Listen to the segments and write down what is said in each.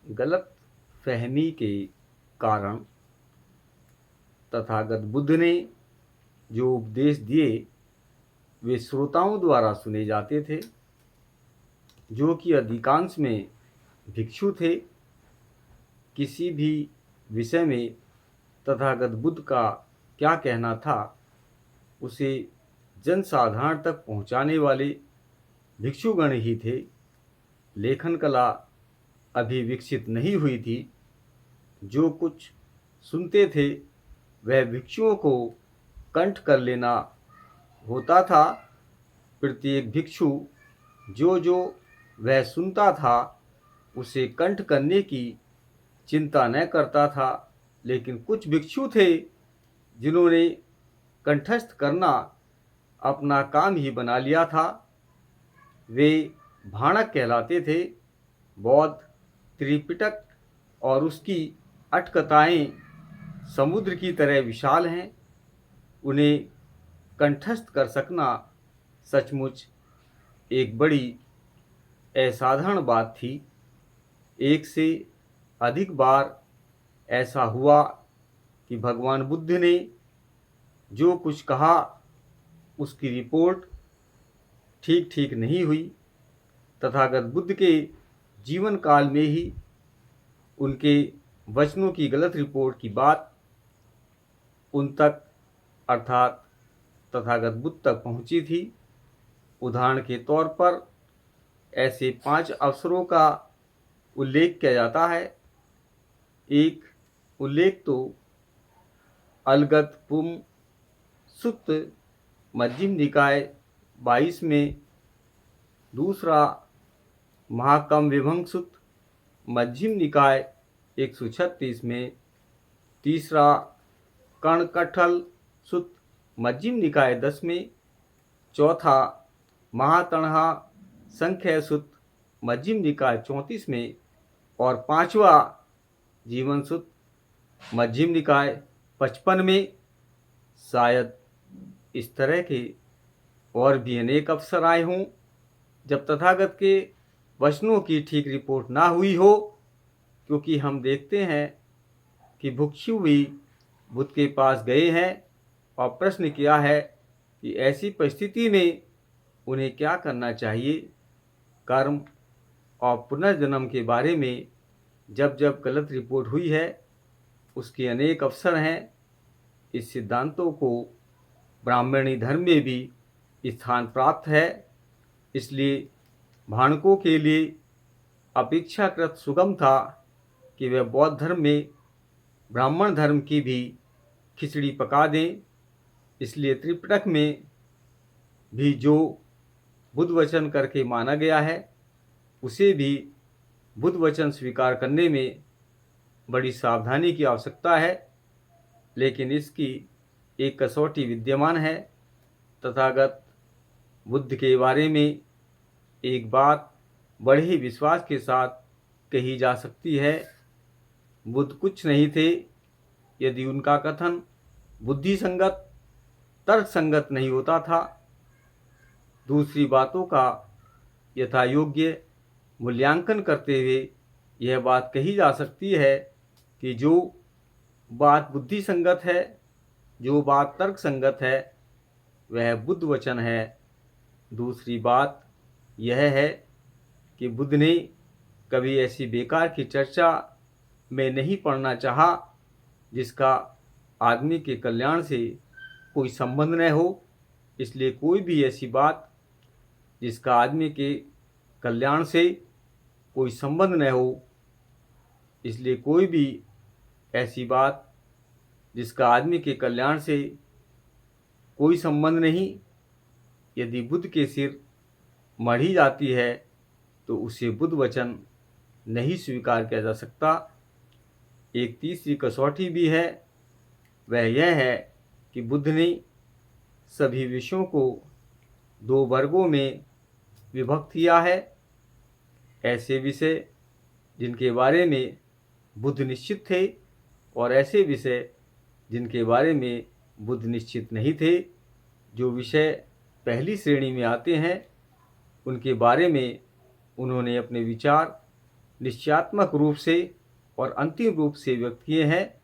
गलत फहमी के कारण तथागत बुद्ध ने जो उपदेश दिए वे श्रोताओं द्वारा सुने जाते थे, जो कि अधिकांश में भिक्षु थे। किसी भी विषय में तथागत बुद्ध का क्या कहना था, उसे जनसाधारण तक पहुंचाने वाले भिक्षुगण ही थे। लेखन कला अभी विकसित नहीं हुई थी। जो कुछ सुनते थे वह भिक्षुओं को कंठ कर लेना होता था। प्रत्येक भिक्षु जो वह सुनता था उसे कंठ करने की चिंता न करता था, लेकिन कुछ भिक्षु थे जिन्होंने कंठस्थ करना अपना काम ही बना लिया था। वे भाणक कहलाते थे। बौद्ध त्रिपिटक और उसकी अटकथाएं समुद्र की तरह विशाल हैं। उन्हें कंठस्थ कर सकना सचमुच एक बड़ी असाधारण बात थी। एक से अधिक बार ऐसा हुआ कि भगवान बुद्ध ने जो कुछ कहा उसकी रिपोर्ट ठीक ठीक नहीं हुई। तथागत बुद्ध के जीवन काल में ही उनके वचनों की गलत रिपोर्ट की बात उन तक अर्थात तथागत बुद्ध तक पहुंची थी। उदाहरण के तौर पर ऐसे 5 अवसरों का उल्लेख किया जाता है। एक उल्लेख तो अलगत पुम सुत्त मध्यम निकाय 22 में, दूसरा महाकम विभंग सुत्त मध्यम निकाय 136 में, तीसरा कर्णकठल सुत्त मध्यम निकाय 10 में, चौथा महातणहा संख्या सुत्त मध्यम निकाय 34 में और पांचवा जीवन सुत्त मध्यम निकाय 55 में। शायद इस तरह के और भी अनेक अवसर आए हों जब तथागत के वचनों की ठीक रिपोर्ट ना हुई हो, क्योंकि हम देखते हैं कि भिक्षु भी बुद्ध के पास गए हैं और प्रश्न किया है कि ऐसी परिस्थिति में उन्हें क्या करना चाहिए। कर्म और पुनर्जन्म के बारे में जब जब गलत रिपोर्ट हुई है उसके अनेक अवसर हैं। इस सिद्धांतों को ब्राह्मणी धर्म में भी स्थान प्राप्त है। इसलिए भाणकों के लिए अपेक्षाकृत सुगम था कि वे बौद्ध धर्म में ब्राह्मण धर्म की भी खिचड़ी पका दें। इसलिए त्रिपिटक में भी जो बुद्ध वचन करके माना गया है उसे भी बुद्ध वचन स्वीकार करने में बड़ी सावधानी की आवश्यकता है। लेकिन इसकी एक कसौटी विद्यमान है। तथागत बुद्ध के बारे में एक बात बड़े ही विश्वास के साथ कही जा सकती है। बुद्ध कुछ नहीं थे यदि उनका कथन बुद्धि संगत तर्क संगत नहीं होता था। दूसरी बातों का यथा योग्य मूल्यांकन करते हुए यह बात कही जा सकती है कि जो बात बुद्धि संगत है, जो बात तर्क संगत है, वह बुद्ध वचन है। दूसरी बात यह है कि बुद्ध ने कभी ऐसी बेकार की चर्चा में नहीं पड़ना चाहा जिसका आदमी के कल्याण से कोई संबंध न हो। इसलिए कोई भी ऐसी बात जिसका आदमी के कल्याण से कोई संबंध न हो, इसलिए कोई भी ऐसी बात जिसका आदमी के कल्याण से कोई संबंध नहीं, यदि बुद्ध के सिर मढ़ी जाती है तो उसे बुद्ध वचन नहीं स्वीकार किया जा सकता। एक तीसरी कसौटी भी है, वह यह है कि बुद्ध ने सभी विषयों को 2 वर्गों में विभक्त किया है। ऐसे विषय जिनके बारे में बुद्ध निश्चित थे और ऐसे विषय जिनके बारे में बुद्ध निश्चित नहीं थे। जो विषय पहली श्रेणी में आते हैं उनके बारे में उन्होंने अपने विचार निश्चयात्मक रूप से और अंतिम रूप से व्यक्त किए हैं।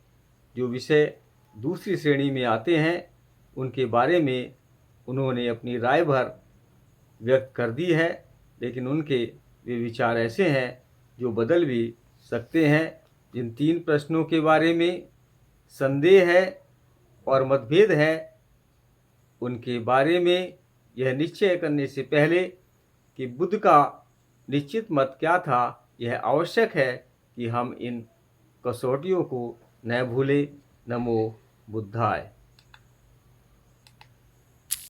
जो विषय दूसरी श्रेणी में आते हैं उनके बारे में उन्होंने अपनी राय भर व्यक्त कर दी है, लेकिन उनके वे विचार ऐसे हैं जो बदल भी सकते हैं। जिन 3 प्रश्नों के बारे में संदेह है और मतभेद है, उनके बारे में यह निश्चय करने से पहले कि बुद्ध का निश्चित मत क्या था, यह आवश्यक है कि हम इन कसौटियों को न भूलें। नमो बुद्धाय।